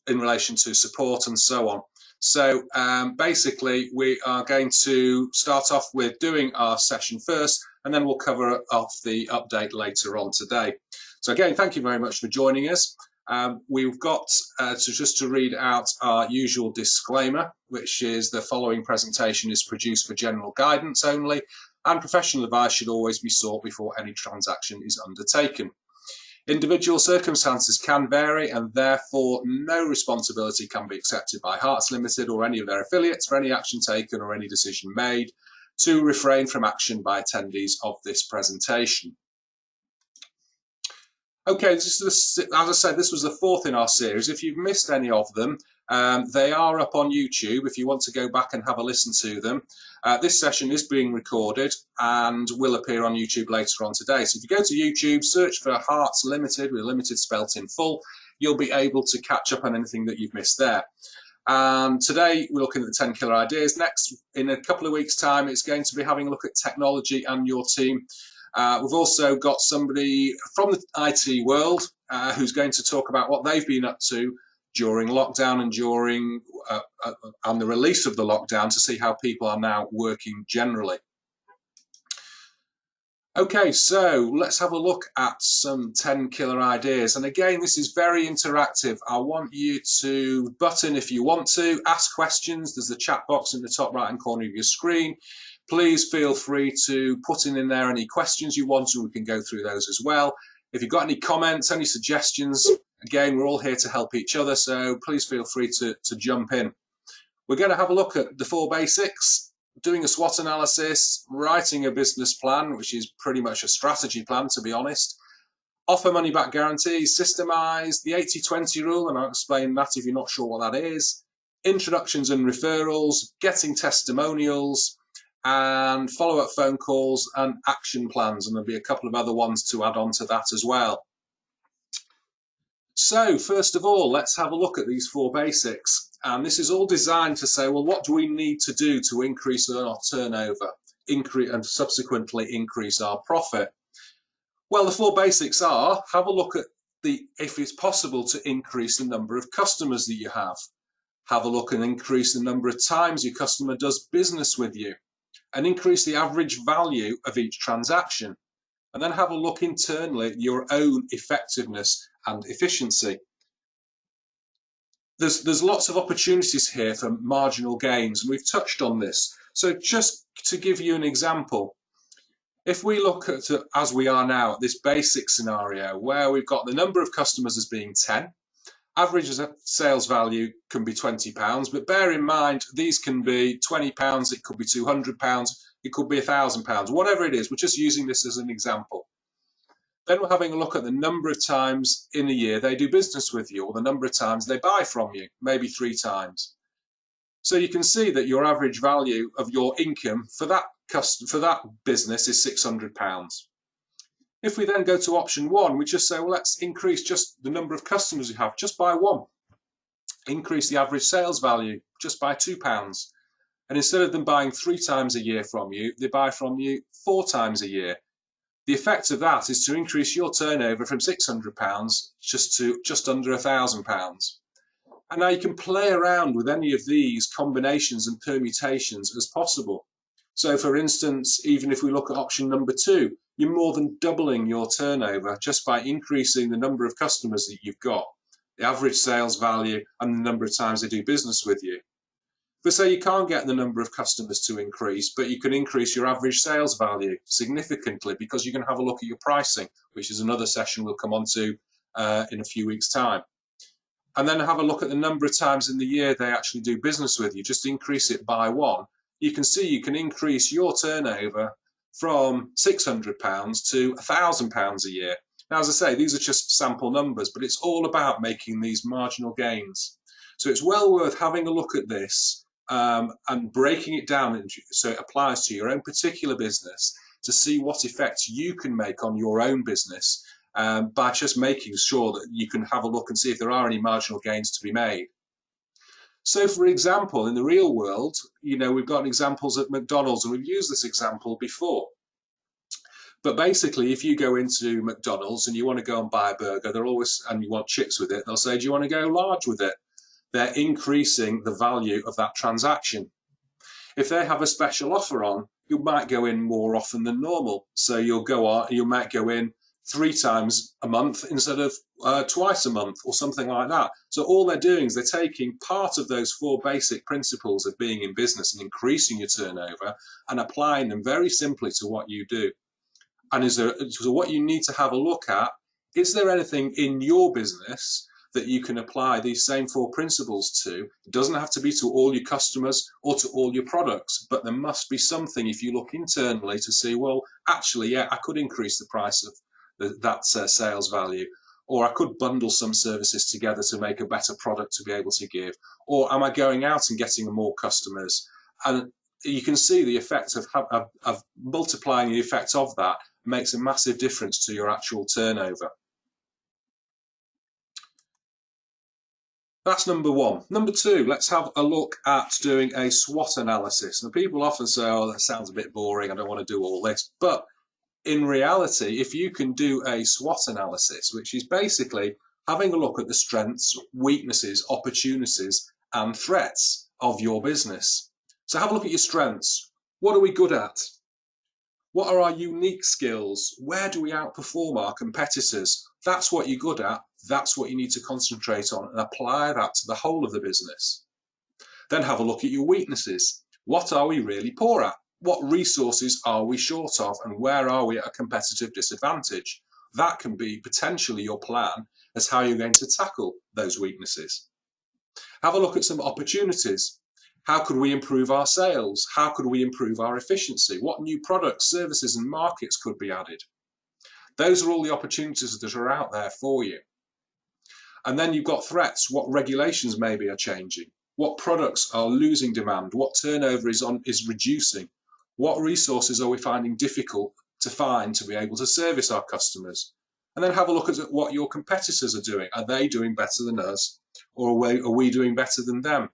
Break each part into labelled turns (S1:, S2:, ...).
S1: in relation to support and so on. So basically, we are going to start off with doing our session first, and then we'll cover off the update later on today. So again, thank you very much for joining us. We've got just to read out our usual disclaimer, which is the following presentation is produced for general guidance only, and professional advice should always be sought before any transaction is undertaken. Individual circumstances can vary, and therefore no responsibility can be accepted by Harts Limited or any of their affiliates for any action taken or any decision made to refrain from action by attendees of this presentation. Okay, as I said, this was the fourth in our series. If you've missed any of them, they are up on YouTube if you want to go back and have a listen to them. This session is being recorded and will appear on YouTube later on today. So if you go to YouTube, search for Harts Limited, with limited spelt in full, you'll be able to catch up on anything that you've missed there. Today we're looking at the 10 killer ideas. Next, in a couple of weeks' time, it's going to be having a look at technology and your team. We've also got somebody from the IT world who's going to talk about what they've been up to during lockdown and during and the release of the lockdown to see how people are now working generally. Okay, so let's have a look at some 10 killer ideas. And again, this is very interactive. I want you to button if you want to, ask questions. There's the chat box in the top right hand corner of your screen. Please feel free to put in there any questions you want, and we can go through those as well. If you've got any comments, any suggestions, again, we're all here to help each other, so please feel free to jump in. We're going to have a look at the 4 basics, doing a SWOT analysis, writing a business plan, which is pretty much a strategy plan, to be honest, offer money back guarantees, Systemise, the 80-20 rule, and I'll explain that if you're not sure what that is, introductions and referrals, getting testimonials, and follow-up phone calls and action plans, and there'll be a couple of other ones to add on to that as well. So first of all, let's have a look at these 4 basics, and this is all designed to say, well, what do we need to do to increase our turnover, and subsequently increase our profit? Well, the 4 basics are, have a look at if it's possible to increase the number of customers that you have a look and increase the number of times your customer does business with you, and increase the average value of each transaction, and then have a look internally at your own effectiveness and efficiency. There's lots of opportunities here for marginal gains, and we've touched on this. So just to give you an example, if we look at, as we are now, at this basic scenario where we've got the number of customers as being 10, average sales value can be £20, but bear in mind these can be £20, it could be £200, it could be £1,000, whatever it is. We're just using this as an example. Then we're having a look at the number of times in a year they do business with you, or the number of times they buy from you, maybe 3 times. So you can see that your average value of your income for that business is £600. If we then go to option 1, we just say, well, let's increase just the number of customers you have just by 1. Increase the average sales value just by £2. And instead of them buying 3 times a year from you, they buy from you 4 times a year. The effect of that is to increase your turnover from £600 just under £1,000. And now you can play around with any of these combinations and permutations as possible. So for instance, even if we look at option number 2, you're more than doubling your turnover just by increasing the number of customers that you've got, the average sales value, and the number of times they do business with you. But say you can't get the number of customers to increase, but you can increase your average sales value significantly because you can have a look at your pricing, which is another session we'll come on to in a few weeks' time. And then have a look at the number of times in the year they actually do business with you. Just increase it by 1. You can see you can increase your turnover from £600 to £1,000 a year. Now, as I say, these are just sample numbers, but it's all about making these marginal gains. So it's well worth having a look at this and breaking it down so it applies to your own particular business to see what effect you can make on your own business by just making sure that you can have a look and see if there are any marginal gains to be made. So, for example, in the real world, we've got examples at McDonald's, and we've used this example before. But basically, if you go into McDonald's and you want to go and buy a burger, and you want chips with it, they'll say, do you want to go large with it? they're increasing the value of that transaction. If they have a special offer on, you might go in more often than normal. So you might go in 3 times a month instead of twice a month or something like that. So all they're doing is they're taking part of those 4 basic principles of being in business and increasing your turnover and applying them very simply to what you do. And so what you need to have a look at, is there anything in your business that you can apply these same 4 principles to? It doesn't have to be to all your customers or to all your products, but there must be something if you look internally to see, well, actually, yeah, I could increase the price of that sales value, or I could bundle some services together to make a better product to be able to give, or am I going out and getting more customers? And you can see the effect of multiplying the effect of that makes a massive difference to your actual turnover. That's number 1. Number 2, let's have a look at doing a SWOT analysis. Now, people often say, oh, that sounds a bit boring, I don't want to do all this. But in reality, if you can do a SWOT analysis, which is basically having a look at the strengths, weaknesses, opportunities, and threats of your business. So have a look at your strengths. What are we good at? What are our unique skills? Where do we outperform our competitors? That's what you're good at. That's what you need to concentrate on and apply that to the whole of the business. Then have a look at your weaknesses. What are we really poor at? What resources are we short of, and where are we at a competitive disadvantage? That can be potentially your plan as how you're going to tackle those weaknesses. Have a look at some opportunities. How could we improve our sales? How could we improve our efficiency? What new products, services, and markets could be added? Those are all the opportunities that are out there for you. And then you've got threats. What regulations maybe are changing? What products are losing demand? What turnover is reducing? What resources are we finding difficult to find to be able to service our customers? And then have a look at what your competitors are doing. Are they doing better than us, or are we doing better than them?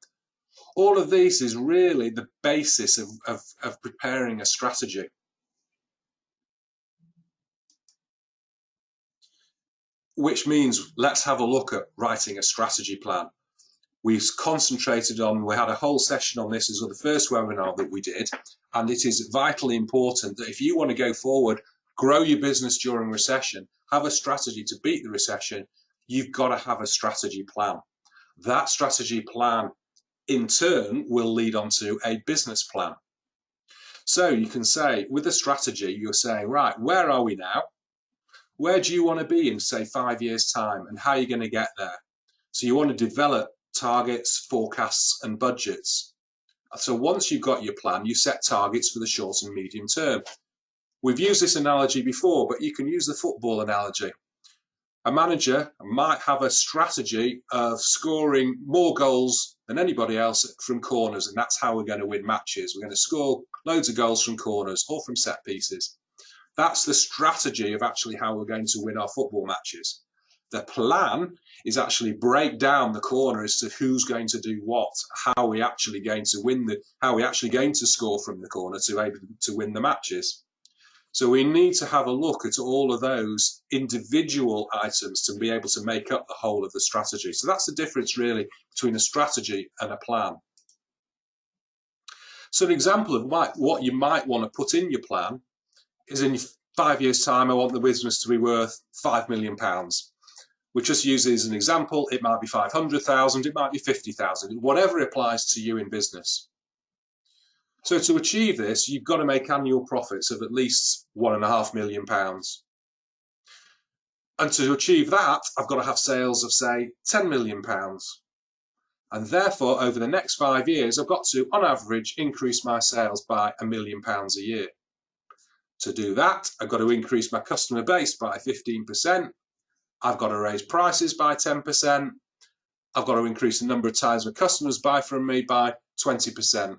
S1: All of these is really the basis of preparing a strategy. Which means let's have a look at writing a strategy plan. We concentrated on, we had a whole session on this as the first webinar that we did, and it is vitally important that if you want to go forward, grow your business during recession, have a strategy to beat the recession, you've got to have a strategy plan. That strategy plan in turn will lead on to a business plan. So you can say, with a strategy, you're saying, right, where are we now? Where do you want to be in, say, 5 years' time, and how are you going to get there? So you want to develop targets, forecasts, and budgets. So once you've got your plan, you set targets for the short and medium term. We've used this analogy before, but you can use the football analogy. A manager might have a strategy of scoring more goals than anybody else from corners, and that's how we're going to win matches. We're going to score loads of goals from corners or from set pieces. That's the strategy of actually how we're going to win our football matches. The plan is actually break down the corner as to who's going to do what, how are we actually going to win how are we actually going to score from the corner to be able to win the matches. So we need to have a look at all of those individual items to be able to make up the whole of the strategy. So that's the difference really between a strategy and a plan. So an example of what you might want to put in your plan is, in 5 years' time, I want the business to be worth £5 million. We just use it as an example. It might be 500,000, it might be 50,000, whatever applies to you in business. So to achieve this, you've got to make annual profits of at least £1.5 million. And to achieve that, I've got to have sales of, say, £10 million. And therefore, over the next 5 years, I've got to, on average, increase my sales by £1 million a year. To do that, I've got to increase my customer base by 15%. I've got to raise prices by 10%. I've got to increase the number of times my customers buy from me by 20%.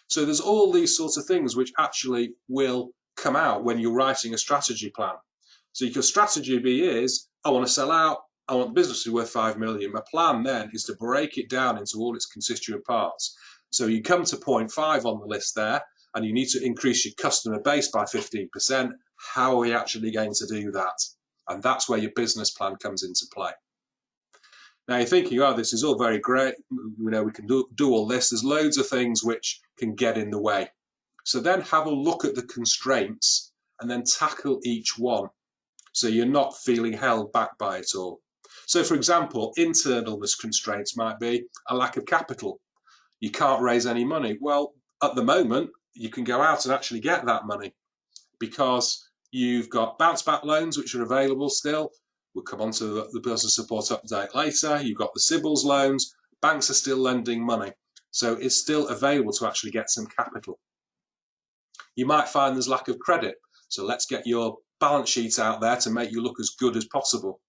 S1: So there's all these sorts of things which actually will come out when you're writing a strategy plan. So your strategy is, I want to sell out, I want the business to be worth 5 million. My plan then is to break it down into all its constituent parts. So you come to point 5 on the list there, and you need to increase your customer base by 15%. How are we actually going to do that? And that's where your business plan comes into play. Now you're thinking, oh, this is all very great. We can do all this. There's loads of things which can get in the way. So then have a look at the constraints and then tackle each one, so you're not feeling held back by it all. So for example, internal constraints might be a lack of capital. You can't raise any money. Well, at the moment, you can go out and actually get that money because you've got bounce back loans which are available still. We'll come on to the business support update later. You've got the Sybil's loans. Banks are still lending money. So it's still available to actually get some capital. You might find there's lack of credit. So let's get your balance sheet out there to make you look as good as possible.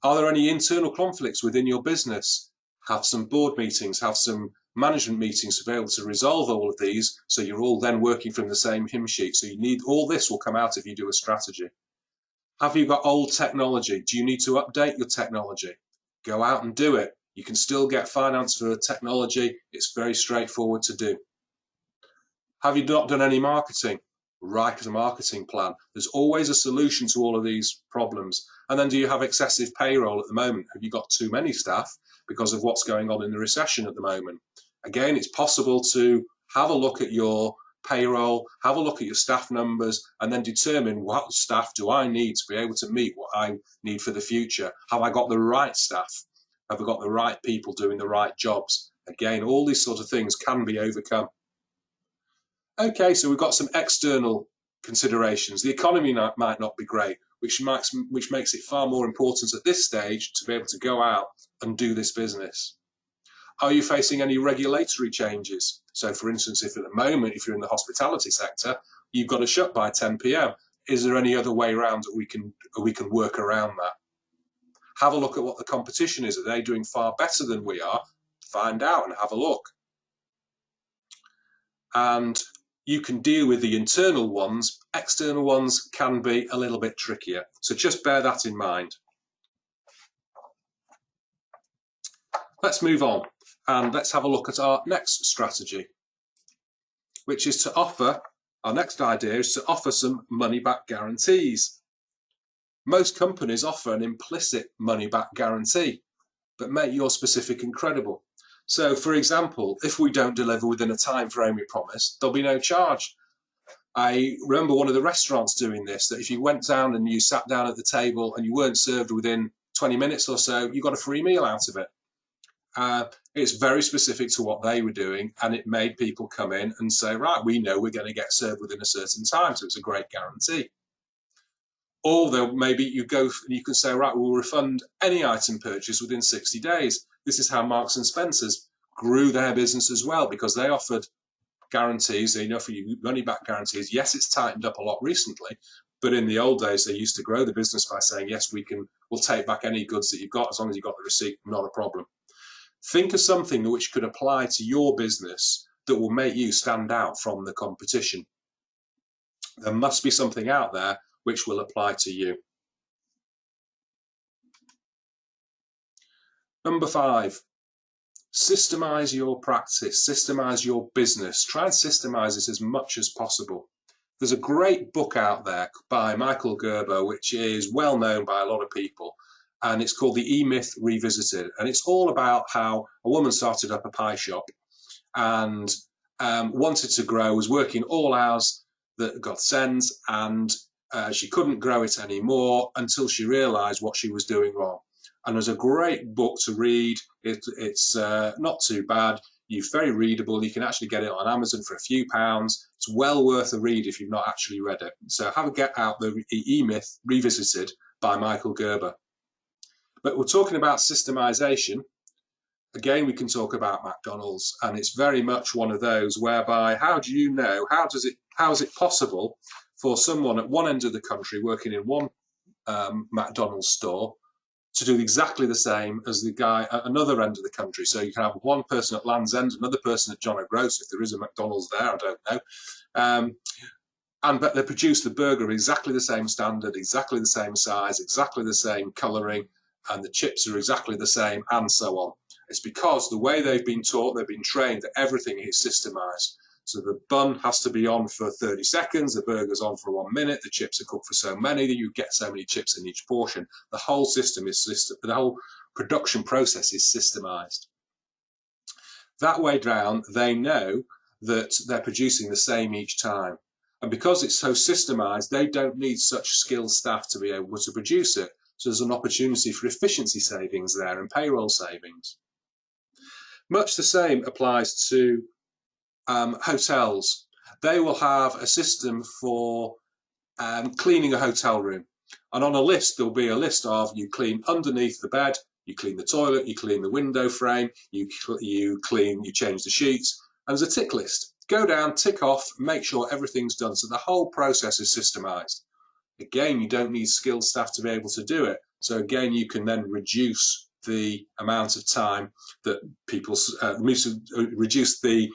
S1: Are there any internal conflicts within your business? Have some board meetings, have some management meetings to be able to resolve all of these, so you're all then working from the same hymn sheet. So you need, all this will come out if you do a strategy. Have you got old technology? Do you need to update your technology? Go out and do it. You can still get finance for technology. It's very straightforward to do. Have you not done any marketing? Write a marketing plan. There's always a solution to all of these problems. And then, do you have excessive payroll at the moment? Have you got too many staff because of what's going on in the recession at the moment? Again, it's possible to have a look at your payroll, have a look at your staff numbers, and then determine what staff do I need to be able to meet what I need for the future. Have I got the right staff? Have I got the right people doing the right jobs? Again, all these sort of things can be overcome. Okay, so we've got some external considerations. The economy might not be great, which makes it far more important at this stage to be able to go out and do this business. Are you facing any regulatory changes? So for instance, if at the moment, if you're in the hospitality sector, you've got to shut by 10 p.m. Is there any other way around that we can work around that? Have a look at what the competition is. Are they doing far better than we are? Find out and have a look. And you can deal with the internal ones. External ones can be a little bit trickier. So just bear that in mind. Let's move on and let's have a look at our next strategy, which is to offer, our next idea is to offer some money back guarantees. Most companies offer an implicit money back guarantee, but make your specific and credible. So for example, if we don't deliver within a time frame we promised, there'll be no charge. I remember one of the restaurants doing this, that if you went down and you sat down at the table and you weren't served within 20 minutes or so, you got a free meal out of it. It's very specific to what they were doing, and it made people come in and say, right, we know we're going to get served within a certain time, so it's a great guarantee. Or maybe you go and you can say, right, we'll refund any item purchased within 60 days. This is how Marks and Spencer's grew their business as well, because they offered guarantees. They offer you money back guarantees. Yes, it's tightened up a lot recently, but in the old days, they used to grow the business by saying, yes, we'll take back any goods that you've got as long as you've got the receipt, not a problem. Think of something which could apply to your business that will make you stand out from the competition. There must be something out there which will apply to you. Number 5, systemize your practice, systemize your business. Try and systemize it as much as possible. There's a great book out there by Michael Gerber, which is well known by a lot of people, and it's called The E-Myth Revisited. And it's all about how a woman started up a pie shop and wanted to grow, was working all hours that God sends, and she couldn't grow it anymore until she realized what she was doing wrong. And there's a great book to read. It's not too bad. It's very readable. You can actually get it on Amazon for a few pounds. It's well worth a read if you've not actually read it. So have a get out the E-Myth Revisited by Michael Gerber. But we're talking about systemization. Again, we can talk about McDonald's, and it's very much one of those whereby how do you know, how is it possible for someone at one end of the country working in one McDonald's store to do exactly the same as the guy at another end of the country? So you can have one person at Land's End, another person at John O'Groats, if there is a McDonald's there, I don't know. But they produce the burger of exactly the same standard, exactly the same size, exactly the same colouring, and the chips are exactly the same, and so on. It's because the way they've been taught, they've been trained that everything is systemized. So the bun has to be on for 30 seconds, the burger's on for 1 minute, the chips are cooked for so many, that you get so many chips in each portion. The whole the whole production process is systemised. That way down, they know that they're producing the same each time. And because it's so systemised, they don't need such skilled staff to be able to produce it. So there's an opportunity for efficiency savings there and payroll savings. Much the same applies to hotels. They will have a system for cleaning a hotel room. And on a list, there'll be a list of you clean underneath the bed, you clean the toilet, you clean the window frame, you change the sheets, and there's a tick list. Go down, tick off, make sure everything's done. So the whole process is systemised. Again, you don't need skilled staff to be able to do it. So again, you can then reduce the amount of time that people, reduce the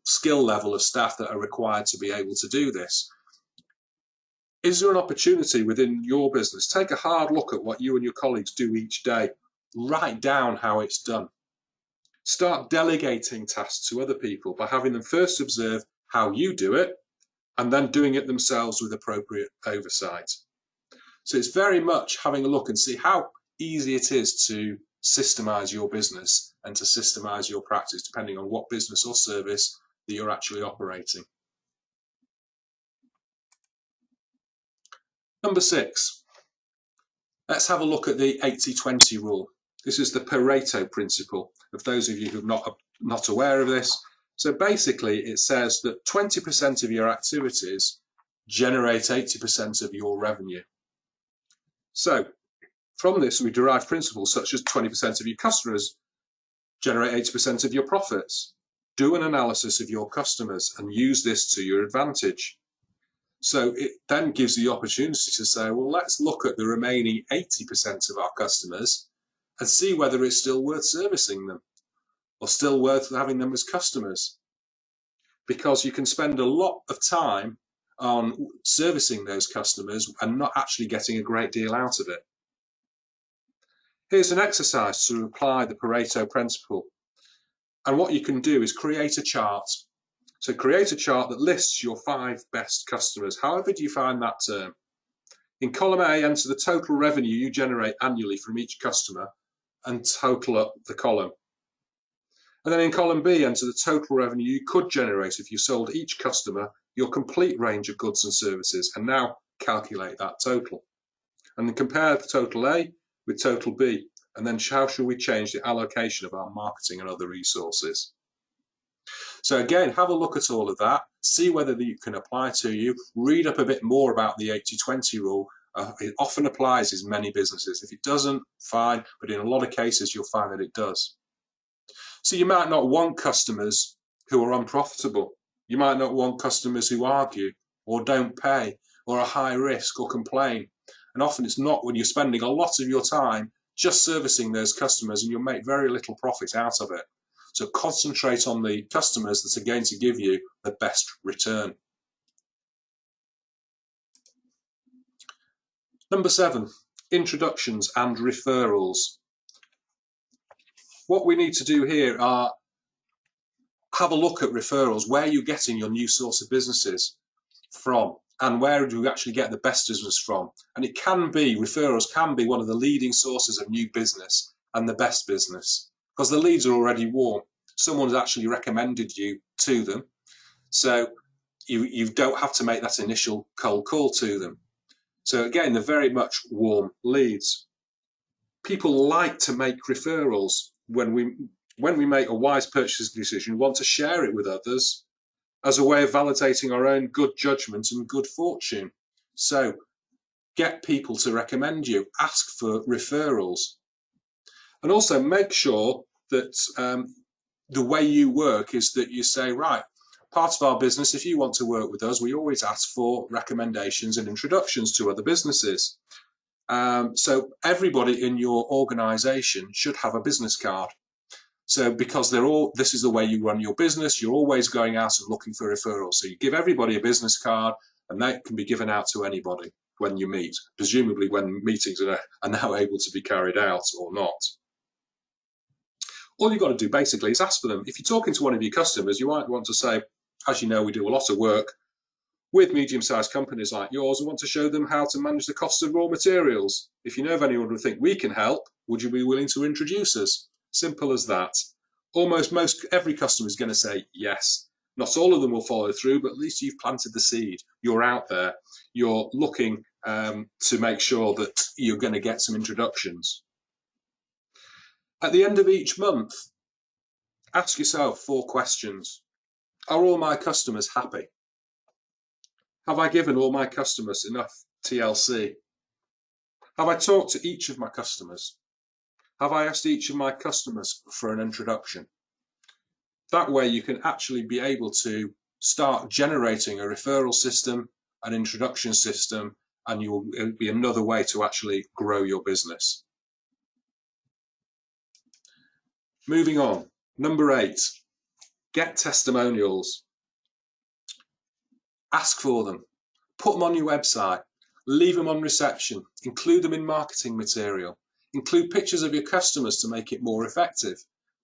S1: skill level of staff that are required to be able to do this. Is there an opportunity within your business? Take a hard look at what you and your colleagues do each day. Write down how it's done. Start delegating tasks to other people by having them first observe how you do it and then doing it themselves with appropriate oversight. So it's very much having a look and see how easy it is to systemise your business and to systemise your practice depending on what business or service that you're actually operating. Number 6, let's have a look at the 80-20 rule. This is the Pareto principle, of those of you who are not aware of this. So basically it says that 20% of your activities generate 80% of your revenue. So from this we derive principles such as 20% of your customers generate 80% of your profits. Do an analysis of your customers and use this to your advantage. So it then gives the opportunity to say, well, let's look at the remaining 80% of our customers and see whether it's still worth servicing them or still worth having them as customers. Because you can spend a lot of time on servicing those customers and not actually getting a great deal out of it. Here's an exercise to apply the Pareto principle. And what you can do is create a chart. So create a chart that lists your 5 best customers, however do you find that term. In column A, enter the total revenue you generate annually from each customer and total up the column. And then in column B, enter the total revenue you could generate if you sold each customer your complete range of goods and services, and now calculate that total. And then compare the total A with total B, and then how should we change the allocation of our marketing and other resources. So again, have a look at all of that, see whether you can apply to you, read up a bit more about the 80-20 rule. It often applies in many businesses. If it doesn't, fine, but in a lot of cases you'll find that it does. So you might not want customers who are unprofitable. You might not want customers who argue or don't pay or are high risk or complain. And often it's not when you're spending a lot of your time just servicing those customers and you'll make very little profit out of it. So concentrate on the customers that are going to give you the best return. Number 7, introductions and referrals. What we need to do here are have a look at referrals, where you're getting your new source of businesses from and where do you actually get the best business from. And it can be, referrals can be one of the leading sources of new business and the best business because the leads are already warm. Someone's actually recommended you to them. So you don't have to make that initial cold call to them. So again, they're very much warm leads. People like to make referrals. When we make a wise purchasing decision, we want to share it with others as a way of validating our own good judgment and good fortune. So get people to recommend you, ask for referrals. And also make sure that the way you work is that you say, right, part of our business, if you want to work with us, we always ask for recommendations and introductions to other businesses. So everybody in your organisation should have a business card. So because this is the way you run your business, you're always going out and looking for referrals. So you give everybody a business card and that can be given out to anybody when you meet, presumably when meetings are now able to be carried out or not. All you've got to do basically is ask for them. If you're talking to one of your customers, you might want to say, As you know, we do a lot of work with medium-sized companies like yours and want to show them how to manage the cost of raw materials. If you know of anyone who think we can help, would you be willing to introduce us? Simple as that. Almost every customer is going to say yes. Not all of them will follow through, but at least you've planted the seed. You're out there. You're looking to make sure that you're going to get some introductions. At the end of each month, ask yourself 4 questions. Are all my customers happy? Have I given all my customers enough TLC? Have I talked to each of my customers? Have I asked each of my customers for an introduction? That way you can actually be able to start generating a referral system, an introduction system, and it'll be another way to actually grow your business. Moving on, number 8, get testimonials. Ask for them, put them on your website, leave them on reception, include them in marketing material, include pictures of your customers to make it more effective,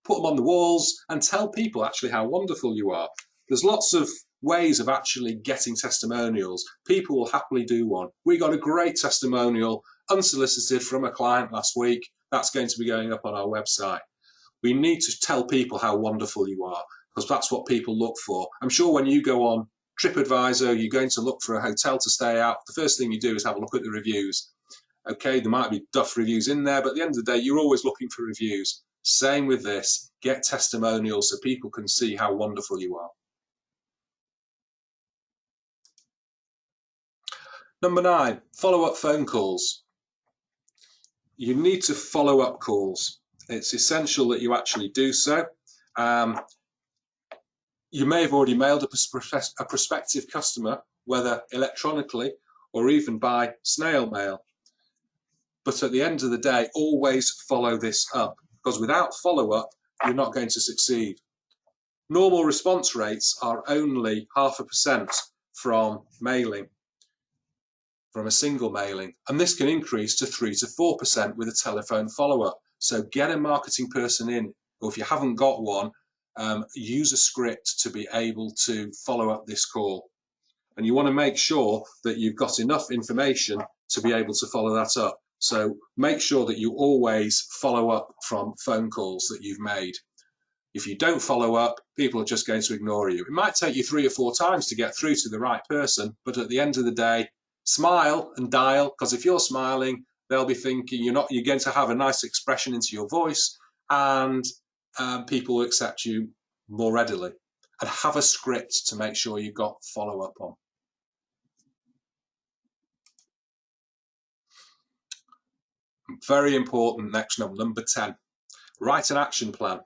S1: put them on the walls and tell people actually how wonderful you are. There's lots of ways of actually getting testimonials. People will happily do one. We got a great testimonial unsolicited from a client last week. That's going to be going up on our website. We need to tell people how wonderful you are because that's what people look for. I'm sure when you go on TripAdvisor, you're going to look for a hotel to stay at. The first thing you do is have a look at the reviews. Okay, there might be duff reviews in there, but at the end of the day, you're always looking for reviews. Same with this, get testimonials so people can see how wonderful you are. Number 9, follow-up phone calls. You need to follow up calls. It's essential that you actually do so. You may have already mailed a prospective customer, whether electronically or even by snail mail. But at the end of the day, always follow this up, because without follow-up, you're not going to succeed. Normal response rates are only 0.5% from mailing, from a single mailing, and this can increase to 3 to 4% with a telephone follow-up. So get a marketing person in, or if you haven't got one, use a script to be able to follow up this call. And you want to make sure that you've got enough information to be able to follow that up. So make sure that you always follow up from phone calls that you've made. If you don't follow up, people are just going to ignore you. It might take you 3 or 4 times to get through to the right person, but at the end of the day, smile and dial, because if you're smiling, they'll be thinking you're going to have a nice expression into your voice, and people will accept you more readily. And have a script to make sure you've got follow-up on. Very important, next number 10. Write an action plan.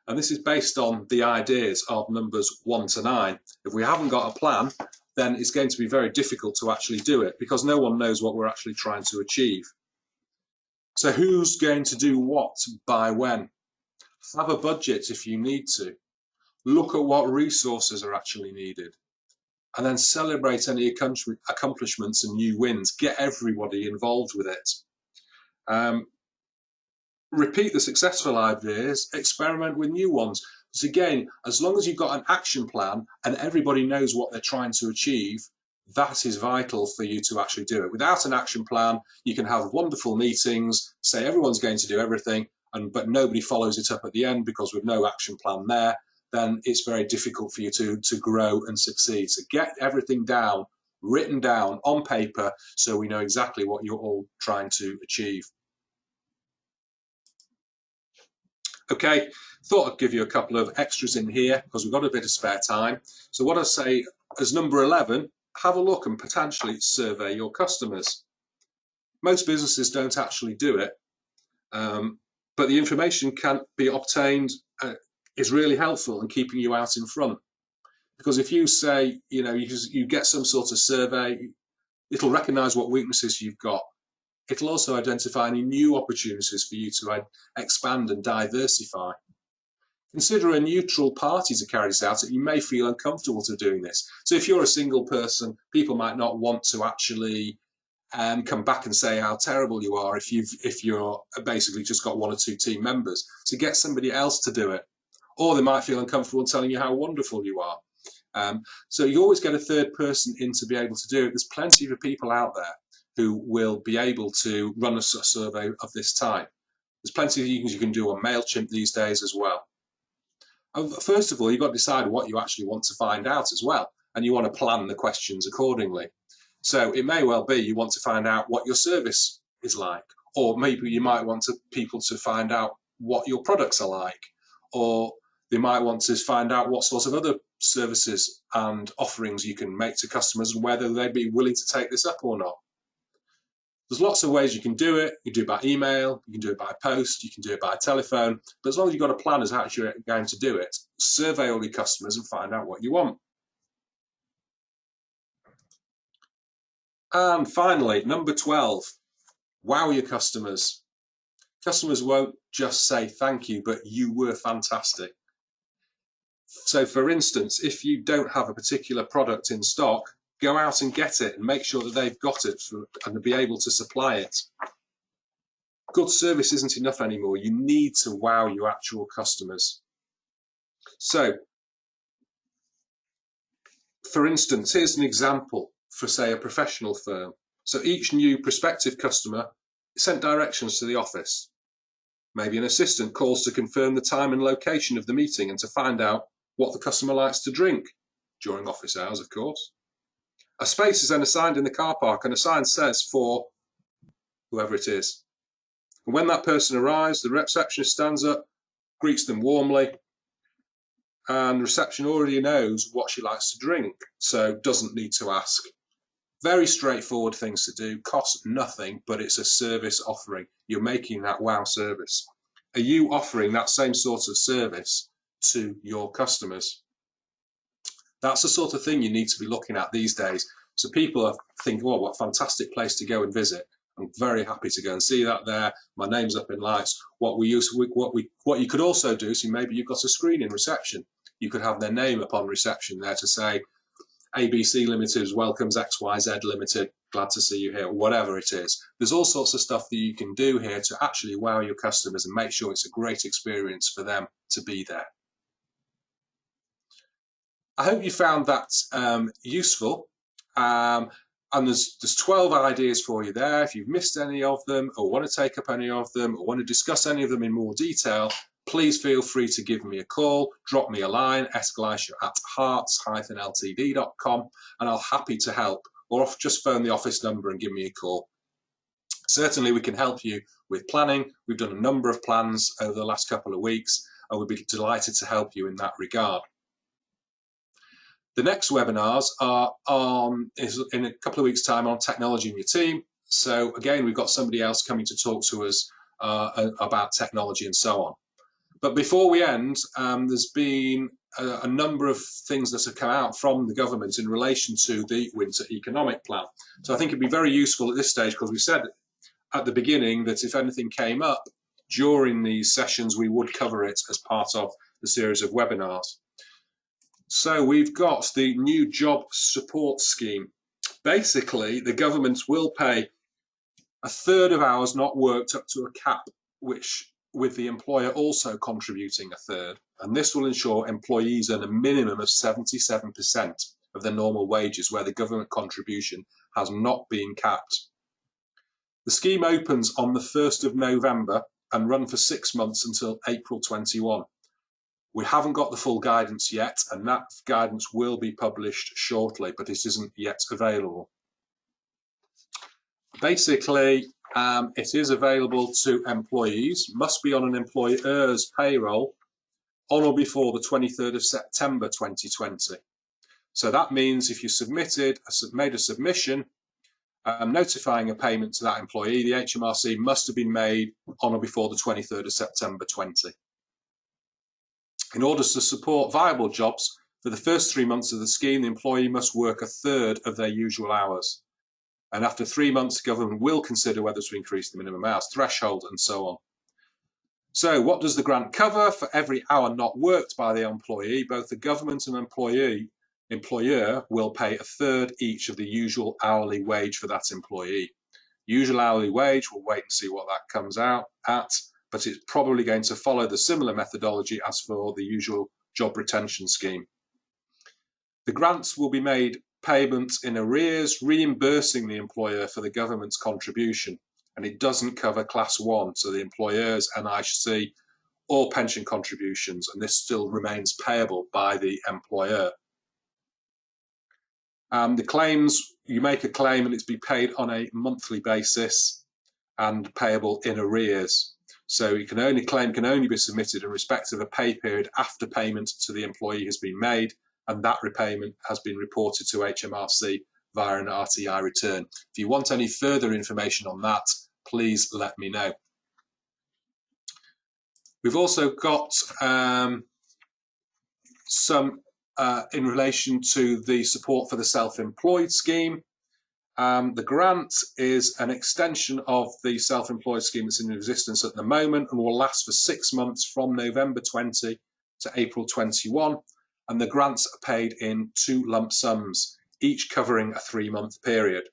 S1: And this is based on the ideas of numbers 1 to 9. If we haven't got a plan, then it's going to be very difficult to actually do it because no one knows what we're actually trying to achieve. So who's going to do what by when? Have a budget if you need to. Look at what resources are actually needed. And then celebrate any accomplishments and new wins. Get everybody involved with it. Repeat the successful ideas, experiment with new ones. Because again, as long as you've got an action plan and everybody knows what they're trying to achieve, that is vital for you to actually do it. Without an action plan, you can have wonderful meetings, say everyone's going to do everything, but nobody follows it up at the end because with no action plan there, then it's very difficult for you to grow and succeed. So get everything down, written down on paper, so we know exactly what you're all trying to achieve. Okay, thought I'd give you a couple of extras in here because we've got a bit of spare time. So what I say as number 11, have a look and potentially survey your customers. Most businesses don't actually do it, but the information can be obtained is really helpful in keeping you out in front. Because if you say, you get some sort of survey, it'll recognise what weaknesses you've got. It'll also identify any new opportunities for you to expand and diversify. Consider a neutral party to carry this out, and you may feel uncomfortable to doing this. So if you're a single person, people might not want to actually come back and say how terrible you are if you're basically just got 1 or 2 team members. So get somebody else to do it. Or they might feel uncomfortable telling you how wonderful you are. So you always get a third person in to be able to do it. There's plenty of people out there who will be able to run a survey of this type. There's plenty of things you can do on MailChimp these days as well. First of all, you've got to decide what you actually want to find out as well, and you want to plan the questions accordingly. So it may well be you want to find out what your service is like, or maybe you might want people to find out what your products are like, or they might want to find out what sorts of other services and offerings you can make to customers and whether they'd be willing to take this up or not. There's lots of ways you can do it. You can do it by email, you can do it by post, you can do it by telephone, but as long as you've got a plan as how you're going to do it, survey all your customers and find out what you want. And finally, number 12, wow your customers. Customers won't just say thank you, but you were fantastic. So for instance, if you don't have a particular product in stock, go out and get it and make sure that they've got it and be able to supply it. Good service isn't enough anymore. You need to wow your actual customers. So, for instance, here's an example for, say, a professional firm. So each new prospective customer sent directions to the office. Maybe an assistant calls to confirm the time and location of the meeting and to find out what the customer likes to drink, during office hours, of course. A space is then assigned in the car park and a sign says for whoever it is. And when that person arrives, the receptionist stands up, greets them warmly, and the reception already knows what she likes to drink, so doesn't need to ask. Very straightforward things to do, cost nothing, but it's a service offering. You're making that wow service. Are you offering that same sort of service to your customers? That's the sort of thing you need to be looking at these days. So people are thinking, oh, what a fantastic place to go and visit. I'm very happy to go and see that there. My name's up in lights. What you could also do, so maybe you've got a screen in reception. You could have their name up on reception there to say, ABC Limited welcomes XYZ Limited, glad to see you here, whatever it is. There's all sorts of stuff that you can do here to actually wow your customers and make sure it's a great experience for them to be there. I hope you found that useful. And there's 12 ideas for you there. If you've missed any of them or want to take up any of them or want to discuss any of them in more detail, please feel free to give me a call, drop me a line, s.gleischer@harts-ltd.com, and I'll happy to help, or just phone the office number and give me a call. Certainly we can help you with planning. We've done a number of plans over the last couple of weeks, and we'd be delighted to help you in that regard. The next webinars are is in a couple of weeks' time on technology in your team. So again, we've got somebody else coming to talk to us about technology and so on. But before we end, there's been a number of things that have come out from the government in relation to the winter economic plan. So I think it'd be very useful at this stage, because we said at the beginning that if anything came up during these sessions, we would cover it as part of the series of webinars. So we've got the new job support scheme. Basically, the government will pay a third of hours not worked up to a cap, which with the employer also contributing a third. And this will ensure employees earn a minimum of 77% of their normal wages where the government contribution has not been capped. The scheme opens on the 1st of November and run for 6 months until April 21. We haven't got the full guidance yet, and that guidance will be published shortly, but it isn't yet available. Basically, it is available to employees, must be on an employer's payroll on or before the 23rd of September 2020. So that means if you made a submission notifying a payment to that employee, the HMRC must have been made on or before the 23rd of September 20. In order to support viable jobs, for the first 3 months of the scheme, the employee must work a third of their usual hours. And after 3 months, the government will consider whether to increase the minimum hours threshold and so on. So what does the grant cover? For every hour not worked by the employee, both the government and employer will pay a third each of the usual hourly wage for that employee. Usual hourly wage, we'll wait and see what that comes out at, but it's probably going to follow the similar methodology as for the usual job retention scheme. The grants will be made payment in arrears, reimbursing the employer for the government's contribution, and it doesn't cover class 1, so the employer's NIC or pension contributions, and this still remains payable by the employer. The claims, you make a claim and it's be paid on a monthly basis and payable in arrears. So claim can only be submitted in respect of a pay period after payment to the employee has been made, and that repayment has been reported to HMRC via an RTI return. If you want any further information on that, please let me know. We've also got some in relation to the support for the self-employed scheme. The grant is an extension of the self-employed scheme that's in existence at the moment and will last for 6 months from November 20 to April 21, and the grants are paid in 2 lump sums, each covering a 3-month period.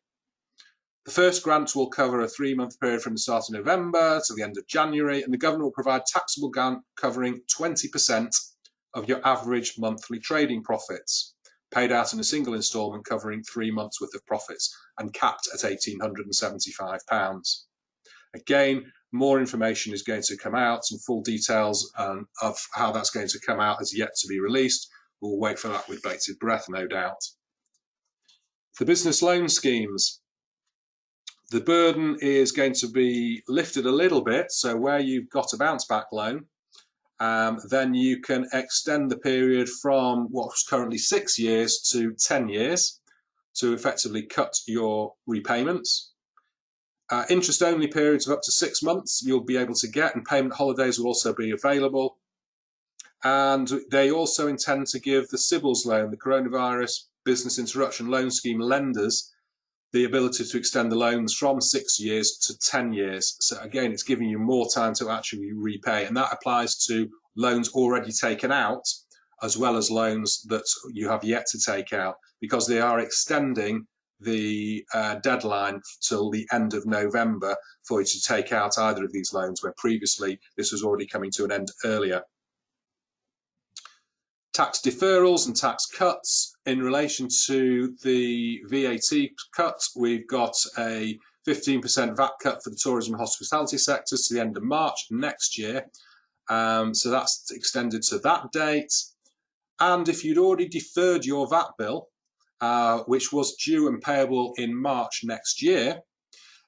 S1: The first grant will cover a 3-month period from the start of November to the end of January, and the government will provide taxable grant covering 20% of your average monthly trading profits, paid out in a single instalment covering 3 months worth of profits and capped at £1,875. Again, more information is going to come out, and full details of how that's going to come out is yet to be released. We'll wait for that with bated breath, no doubt. The business loan schemes. The burden is going to be lifted a little bit, so where you've got a bounce back loan, then you can extend the period from what's currently 6 years to 10 years to effectively cut your repayments. Interest-only periods of up to 6 months you'll be able to get, and payment holidays will also be available. And they also intend to give the CBILS loan, the Coronavirus Business Interruption Loan Scheme lenders, the ability to extend the loans from 6 years to 10 years. So again, it's giving you more time to actually repay, and that applies to loans already taken out as well as loans that you have yet to take out, because they are extending the deadline till the end of November for you to take out either of these loans, where previously this was already coming to an end earlier. Tax deferrals and tax cuts. In relation to the VAT cut, we've got a 15% VAT cut for the tourism and hospitality sectors to the end of March next year. So that's extended to that date. And if you'd already deferred your VAT bill, which was due and payable in March next year,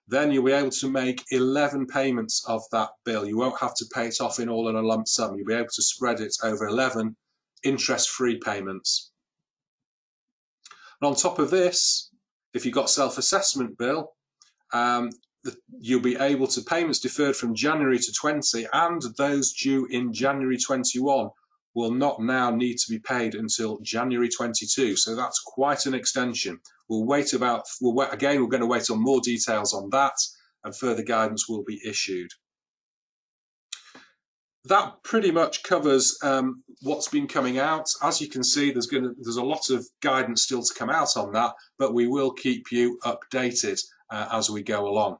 S1: then you'll be able to make 11 payments of that bill. You won't have to pay it off in all in a lump sum. You'll be able to spread it over 11 interest-free payments. And on top of this, if you've got self-assessment bill, you'll be able to payments deferred from January to 20 and those due in January 21 will not now need to be paid until January 22. So that's quite an extension. We're going to wait on more details on that, and further guidance will be issued. That pretty much covers what's been coming out. As you can see, there's a lot of guidance still to come out on that, but we will keep you updated as we go along.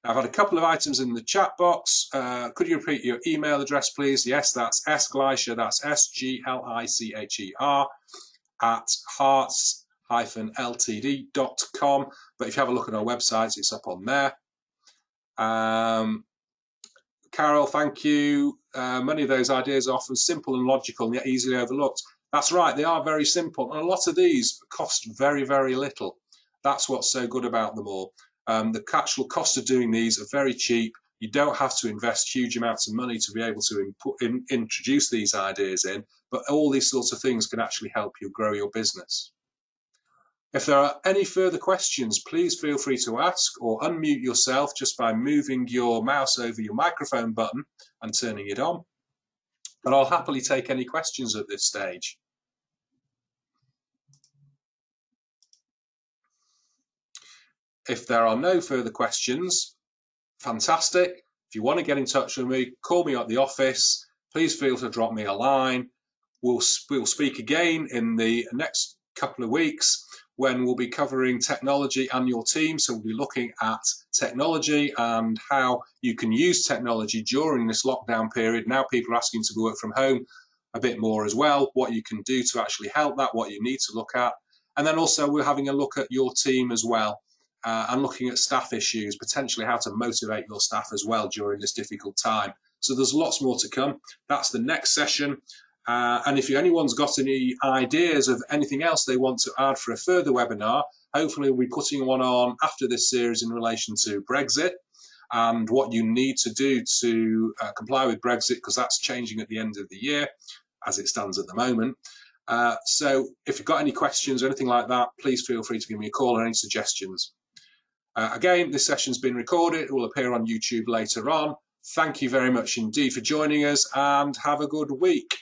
S1: Now, I've had a couple of items in the chat box. Could you repeat your email address, please? Yes, that's sglicher, that's SGLICHER at harts-ltd.com. But if you have a look at our website, it's up on there. Carol, thank you. Many of those ideas are often simple and logical and yet easily overlooked. That's right, they are very simple, and a lot of these cost very, very little. That's what's so good about them all. The actual cost of doing these are very cheap. You don't have to invest huge amounts of money to be able to introduce these ideas in, but all these sorts of things can actually help you grow your business. If there are any further questions, please feel free to ask or unmute yourself just by moving your mouse over your microphone button and turning it on. But I'll happily take any questions at this stage. If there are no further questions, fantastic. If you want to get in touch with me, call me at the office. Please feel free to drop me a line. We'll speak again in the next couple of weeks when we'll be covering technology and your team. So we'll be looking at technology and how you can use technology during this lockdown period. Now people are asking to work from home. a bit more as well, what you can do to actually help that, what you need to look at. And then also we're having a look at your team as well, and looking at staff issues, potentially how to motivate your staff as well during this difficult time. So there's lots more to come. That's the next session. And if anyone's got any ideas of anything else they want to add for a further webinar, hopefully we'll be putting one on after this series in relation to Brexit and what you need to do to comply with Brexit, because that's changing at the end of the year as it stands at the moment. So if you've got any questions or anything like that, please feel free to give me a call or any suggestions. Again, this session's been recorded. It will appear on YouTube later on. Thank you very much indeed for joining us, and have a good week.